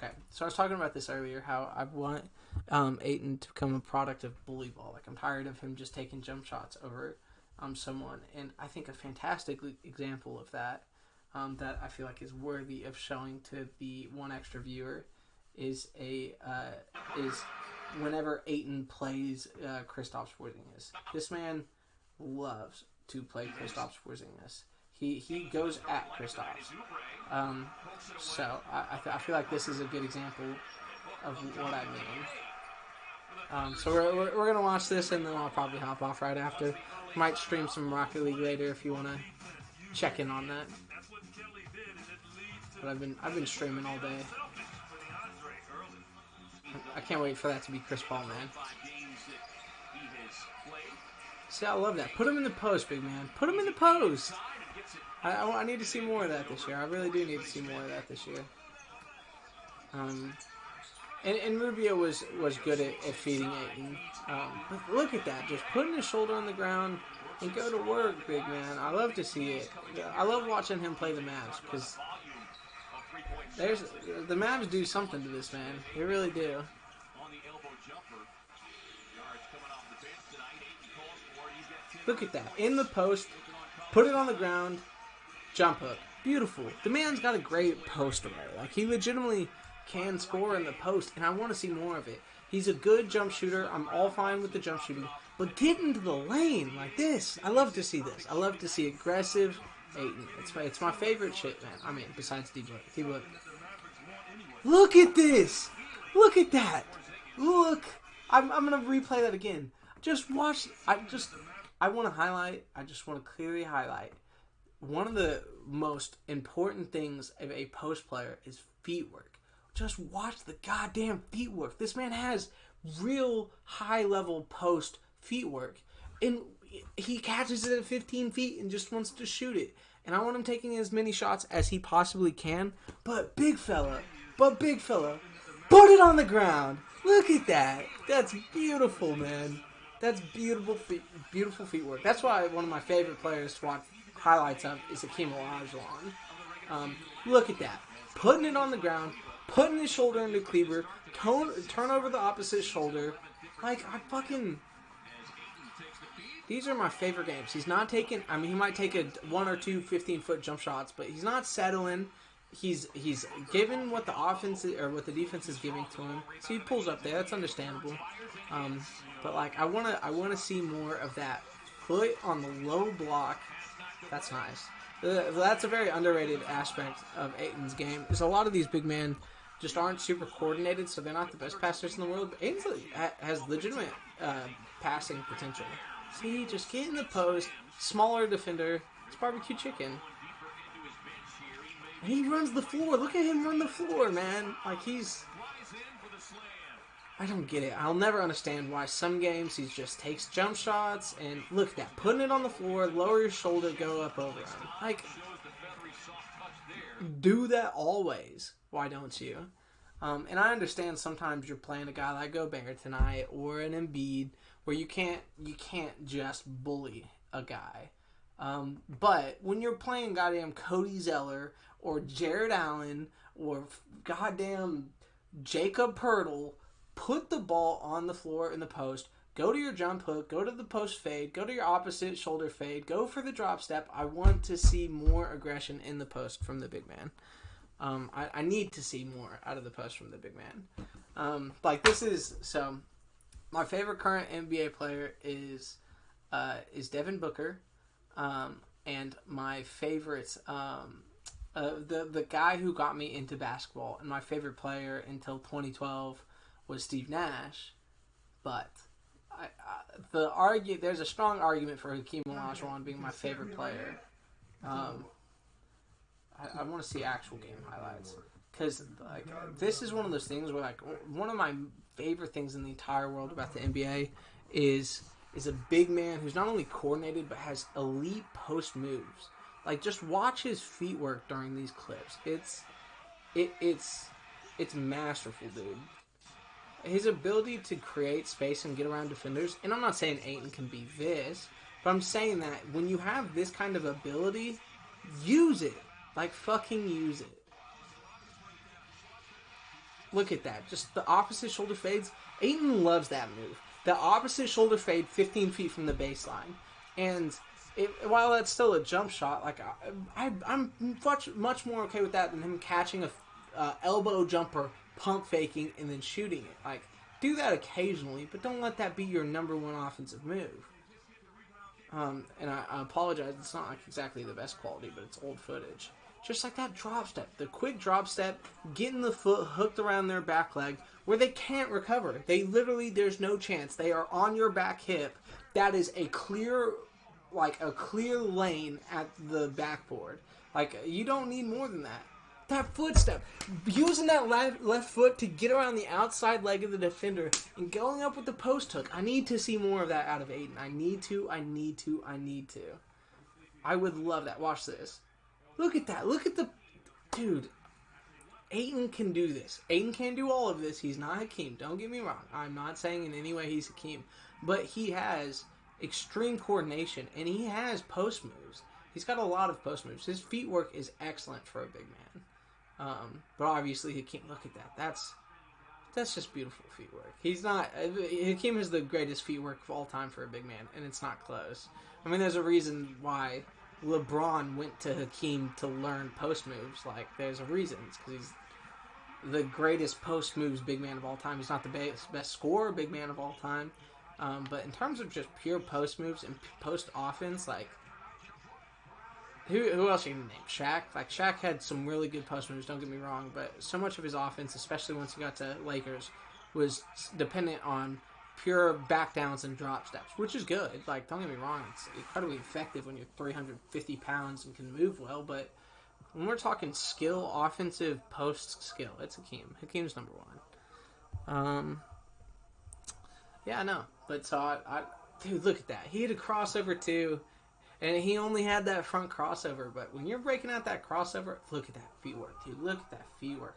okay. So I was talking about this earlier, how I want Ayton to become a product of bully ball. Like, I'm tired of him just taking jump shots over someone. And I think a fantastic example of that, that I feel like is worthy of showing to the one extra viewer, is whenever Ayton plays Kristaps Porzingis. This man loves to play Kristaps Porzingis. He goes at Kristaps. So I feel like this is a good example of what I mean. So we're gonna watch this, and then I'll probably hop off right after. Might stream some Rocket League later if you wanna check in on that. But I've been streaming all day. I can't wait for that to be Chris Paul, man. See, I love that. Put him in the post, big man. Put him in the post. I need to see more of that this year. I really do need to see more of that this year. And Rubio was good at feeding Ayton. But look at that. Just putting his shoulder on the ground and go to work, big man. I love to see it. I love watching him play the Mavs, because the Mavs do something to this man. They really do. Look at that. In the post, put it on the ground, jump hook. Beautiful. The man's got a great post array. Like, he legitimately can score in the post, and I want to see more of it. He's a good jump shooter. I'm all fine with the jump shooting. But get into the lane like this. I love to see this. I love to see aggressive Ayton. It's my favorite shit, man. I mean, besides D-Book. Look at this. Look at that. Look. I'm going to replay that again. Just watch. I want to highlight. I just want to clearly highlight. One of the most important things of a post player is feet work. Just watch the goddamn feet work. This man has real high-level post feet work. And he catches it at 15 feet and just wants to shoot it. And I want him taking as many shots as he possibly can. But big fella, put it on the ground. Look at that. That's beautiful, man. That's beautiful feet work. That's why one of my favorite players to watch highlights of is Hakeem Olajuwon. Look at that. Putting it on the ground, putting his shoulder into cleaver, turn over the opposite shoulder. Like, these are my favorite games. He's not taking, I mean, he might take one or two 15-foot jump shots, but he's not settling. He's given what the offense or what the defense is giving to him. So he pulls up there. That's understandable. But like, I wanna see more of that foot on the low block. That's nice. That's a very underrated aspect of Ayton's game. Is a lot of these big men just aren't super coordinated, so they're not the best passers in the world. But Ayton has legitimate passing potential. See, just get in the post, smaller defender. It's barbecue chicken. And he runs the floor. Look at him run the floor, man. Like, I don't get it. I'll never understand why some games he just takes jump shots and look at that. Putting it on the floor, lower your shoulder, go up over him. Like, do that always. Why don't you? And I understand sometimes you're playing a guy like Gobert tonight or an Embiid where you can't just bully a guy. But when you're playing goddamn Cody Zeller or Jared Allen or goddamn Jacob Poeltl, put the ball on the floor in the post, go to your jump hook, go to the post fade, go to your opposite shoulder fade, go for the drop step. I want to see more aggression in the post from the big man. I need to see more out of the post from the big man. So my favorite current NBA player is Devin Booker. And my favorite, the guy who got me into basketball and my favorite player until 2012 was Steve Nash. But there's a strong argument for Hakeem Olajuwon being my favorite player. I want to see actual game highlights. Because like, this is one of those things where, like, one of my favorite things in the entire world about the NBA is a big man who's not only coordinated but has elite post moves. Like, just watch his feet work during these clips. It's masterful, dude. His ability to create space and get around defenders, and I'm not saying Ayton can be this, but I'm saying that when you have this kind of ability, use it. Like, fucking use it. Look at that. Just the opposite shoulder fades. Ayton loves that move. The opposite shoulder fade 15 feet from the baseline. And while that's still a jump shot, like I'm much more okay with that than him catching a elbow jumper, pump faking, and then shooting it. Like, do that occasionally, but don't let that be your number one offensive move. And I apologize, it's not like exactly the best quality, but it's old footage. Just like that drop step, the quick drop step, getting the foot hooked around their back leg where they can't recover. They literally, there's no chance. They are on your back hip. That is a clear lane at the backboard. Like, you don't need more than that. That footstep, using that left foot to get around the outside leg of the defender and going up with the post hook. I need to see more of that out of Ayton. I need to. I would love that. Watch this. Look at that. Look at the... Dude, Ayton can do this. Ayton can do all of this. He's not Hakeem. Don't get me wrong. I'm not saying in any way he's Hakeem. But he has extreme coordination, and he has post moves. He's got a lot of post moves. His feet work is excellent for a big man. But obviously Hakeem, look at that. That's just beautiful feet work. He's not... Hakeem is the greatest feet work of all time for a big man, and it's not close. I mean, there's a reason why LeBron went to Hakeem to learn post moves. Like, there's a reason. It's because he's the greatest post moves big man of all time. He's not the best scorer big man of all time. But in terms of just pure post moves and post offense, like, who else you can name? Shaq? Like, Shaq had some really good post moves, don't get me wrong, but so much of his offense, especially once he got to Lakers, was dependent on pure back downs and drop steps, which is good. Like, don't get me wrong, it's incredibly effective when you're 350 pounds and can move well, but when we're talking skill, offensive post skill, it's Hakeem. Hakeem's number one. Yeah, I know. But so dude, look at that. He had a crossover too, and he only had that front crossover. But when you're breaking out that crossover, look at that feet work, dude. Look at that feet work.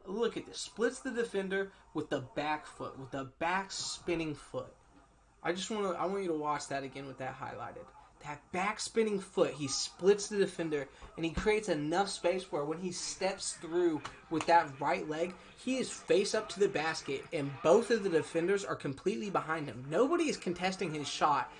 Look at this. Splits the defender with the back foot, with the back spinning foot. I want you to watch that again with that highlighted. That back spinning foot, he splits the defender, and he creates enough space where when he steps through with that right leg, he is face up to the basket, and both of the defenders are completely behind him. Nobody is contesting his shot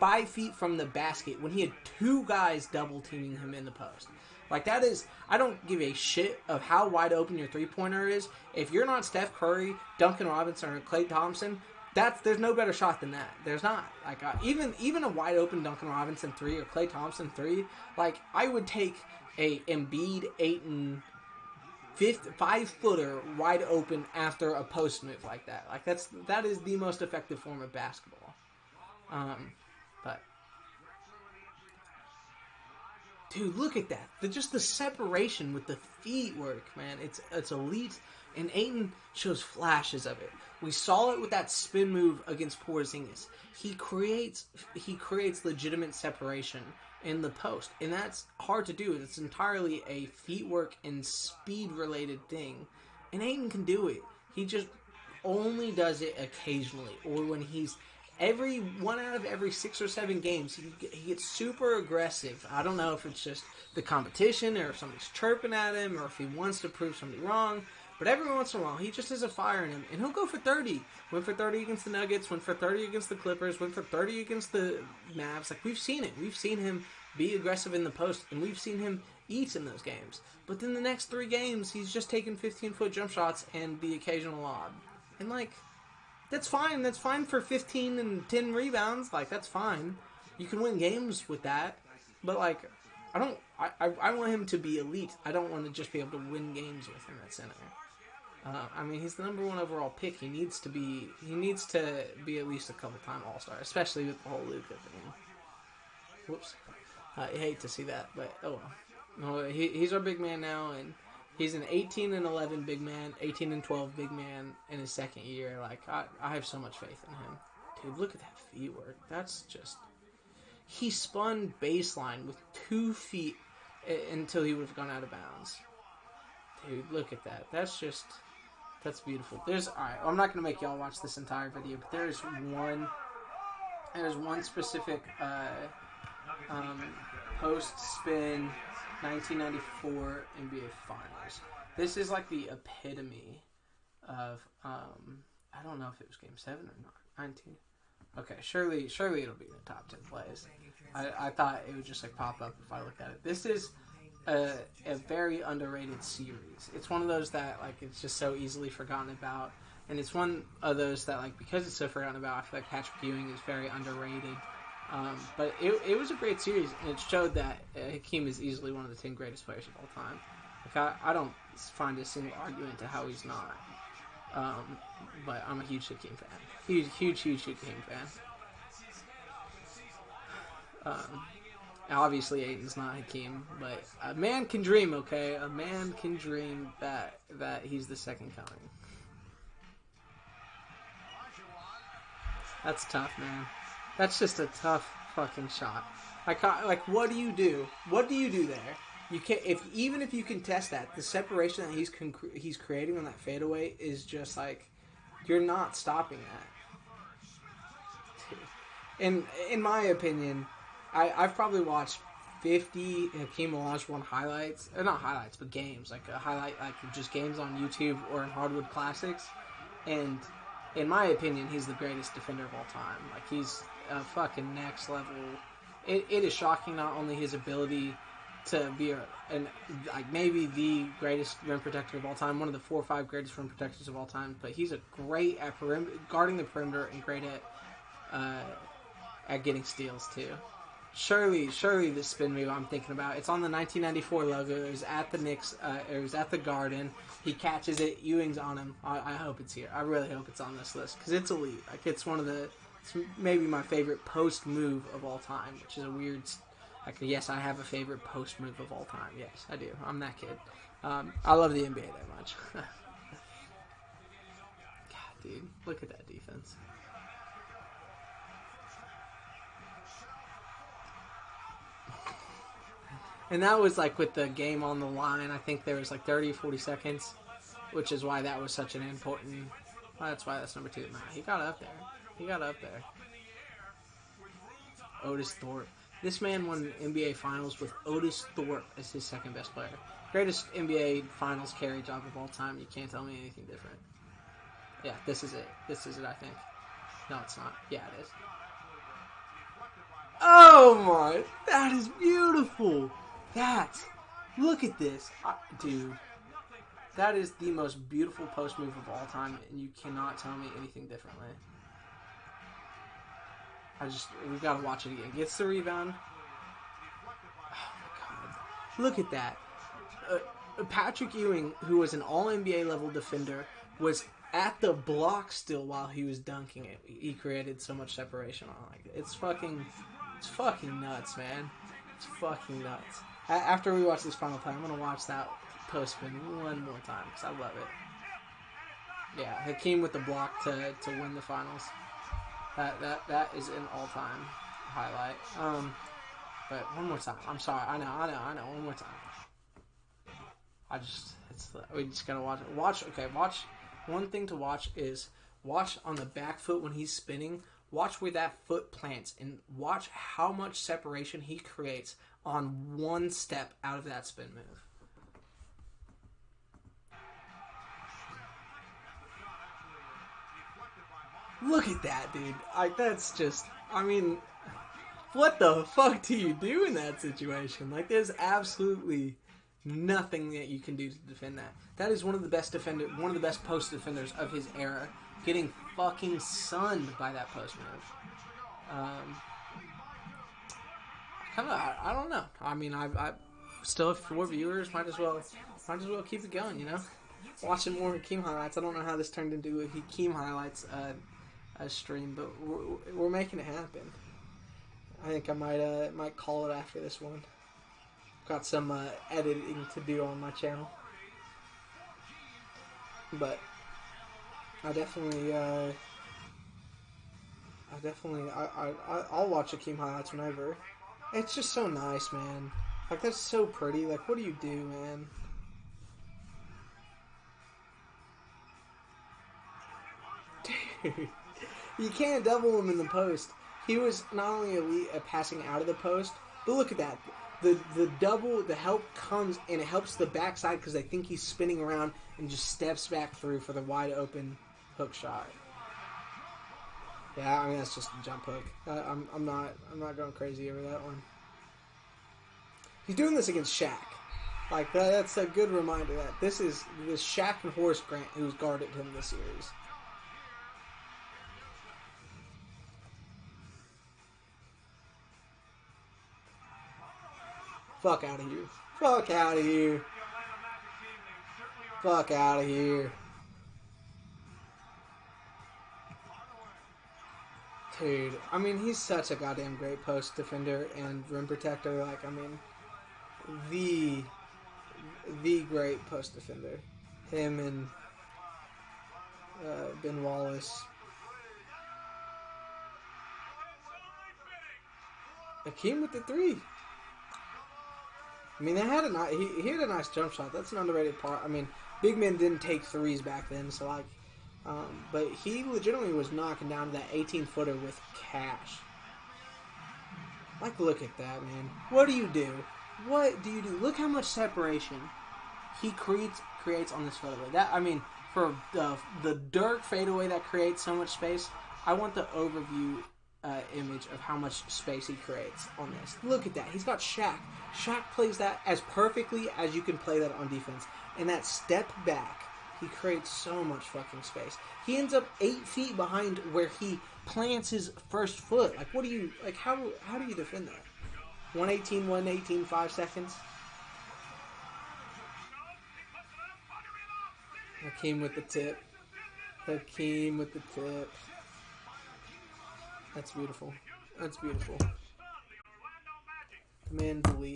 5 feet from the basket when he had two guys double teaming him in the post. Like, that is, I don't give a shit of how wide open your three-pointer is. If you're not Steph Curry, Duncan Robinson, or Klay Thompson, there's no better shot than that. There's not. Like, even a wide open Duncan Robinson 3 or Klay Thompson 3, like, I would take a Embiid 8 5-footer wide open after a post move like that. Like, that is the most effective form of basketball. But dude, look at that. Just the separation with the feet work, man. It's elite, and Ayton shows flashes of it. We saw it with that spin move against Porzingis. He creates legitimate separation in the post, and that's hard to do. It's entirely a feet work and speed related thing, and Ayton can do it. He just only does it occasionally, or when he's every 1 out of every 6 or 7 games, he gets super aggressive. I don't know if it's just the competition, or if somebody's chirping at him, or if he wants to prove somebody wrong. But every once in a while, he just has a fire in him, and he'll go for 30. Went for 30 against the Nuggets, went for 30 against the Clippers, went for 30 against the Mavs. Like, we've seen it. We've seen him be aggressive in the post, and we've seen him eat in those games. But then the next 3 games, he's just taking 15-foot jump shots and the occasional lob. And, like, that's fine. That's fine for 15 and 10 rebounds. Like, that's fine. You can win games with that. But, like, I want him to be elite. I don't want to just be able to win games with him at center. I mean, he's the number 1 overall pick. He needs to be at least a couple-time All-Star, especially with the whole Luka thing. Whoops. I hate to see that, but oh well. No, he's our big man now, and he's an 18-11 big man, 18-12 big man in his second year. Like, I have so much faith in him. Dude, look at that feet work. That's just... He spun baseline with 2 feet until he would have gone out of bounds. Dude, look at that. That's beautiful. Alright, I'm not going to make y'all watch this entire video, but there's one specific post-spin 1994 NBA Finals. This is like the epitome of, I don't know if it was game 7 or not. 19. Okay, surely it'll be in the top 10 plays. I thought it would just like pop up if I looked at it. This is a very underrated series. It's one of those that like it's just so easily forgotten about, and it's one of those that like because it's so forgotten about, I feel like Patrick Ewing is very underrated. But it was a great series, and it showed that Hakeem is easily one of the 10 greatest players of all time. Like I don't find a single argument to how he's not. But I'm a huge Hakeem fan. Huge Hakeem fan. Obviously Ayton's not Hakeem, but a man can dream, okay? A man can dream that he's the second coming. That's tough, man. That's just a tough fucking shot. Like, what do you do? What do you do there? You can't. Even if you can test that, the separation that he's creating on that fadeaway is just like you're not stopping that. In my opinion, I've probably watched 50 Hakeem Olajuwon highlights, or not highlights, but games, like just games on YouTube or in Hardwood Classics, and in my opinion, he's the greatest defender of all time. Like he's a fucking next level. It is shocking not only his ability to be maybe the greatest rim protector of all time, one of the 4 or 5 greatest rim protectors of all time, but he's a great at guarding the perimeter and great at getting steals too. Surely the spin move I'm thinking about. It's on the 1994 logo. It was at the Knicks. It was at the Garden. He catches it. Ewing's on him. I hope it's here. I really hope it's on this list because it's elite. Like it's maybe my favorite post move of all time, which is a weird. Like yes, I have a favorite post move of all time. Yes, I do. I'm that kid. I love the NBA that much. God, dude, look at that defense. And that was like with the game on the line. I think there was like 30 or 40 seconds, which is why that was such an important. Well, that's why that's number 2. Nah, he got up there. Otis Thorpe. This man won NBA Finals with Otis Thorpe as his second best player. Greatest NBA Finals carry job of all time. You can't tell me anything different. Yeah, this is it. I think. No, it's not. Yeah, it is. Oh my! That is beautiful. Look at this, dude. That is the most beautiful post move of all time, and you cannot tell me anything differently. We've got to watch it again. Gets the rebound. Oh my god. Look at that. Patrick Ewing, who was an all-NBA level defender, was at the block still while he was dunking it. He created so much separation on it. It's fucking nuts, man. It's fucking nuts. After we watch this final time, I'm going to watch that post spin one more time because I love it. Yeah, Hakeem with the block to win the finals. That is an all-time highlight. But one more time. I'm sorry. I know. One more time. We just gotta watch it. Watch. One thing to watch is watch on the back foot when he's spinning. Watch where that foot plants and watch how much separation he creates on one step out of that spin move. Look at that, dude. That's just, what the fuck do you do in that situation? Like, there's absolutely nothing that you can do to defend that. That is one of the best post defenders of his era, getting fucking sunned by that post move. I don't know. I still have 4 viewers. Might as well keep it going, you know? Watching more Hakeem highlights. I don't know how this turned into a Hakeem highlights stream, but we're making it happen. I think I might call it after this one. Got some editing to do on my channel, but I'll watch Hakeem highlights whenever. It's just so nice, man. Like, that's so pretty. Like, what do you do, man? Dude, you can't double him in the post. He was not only elite at passing out of the post, but look at that. the help comes and it helps the backside because they think he's spinning around and just steps back through for the wide open hook shot. Yeah, I mean that's just a jump hook. I'm not going crazy over that one. He's doing this against Shaq. Like that's a good reminder that this is Shaq and Horace Grant who's guarded him this series. Fuck out of here. Fuck out of here. Fuck out of here. Dude, I mean, he's such a goddamn great post defender and rim protector. Like, I mean, the great post defender. Him and Ben Wallace. Hakeem with the three. I mean, he had a nice jump shot. That's an underrated part. I mean, big men didn't take threes back then, so like, but he legitimately was knocking down that 18-footer with cash. Like, look at that, man. What do you do? What do you do? Look how much separation he creates on this fadeaway. That, I mean, for the Dirk fadeaway that creates so much space, I want the overview image of how much space he creates on this. Look at that. He's got Shaq. Shaq plays that as perfectly as you can play that on defense. And that step back, he creates so much fucking space. He ends up 8 feet behind where he plants his first foot. Like, what do you, like, how do you defend that? 118, 5 seconds. Hakeem with the tip. Hakeem with the tip. That's beautiful. That's beautiful. Command delete.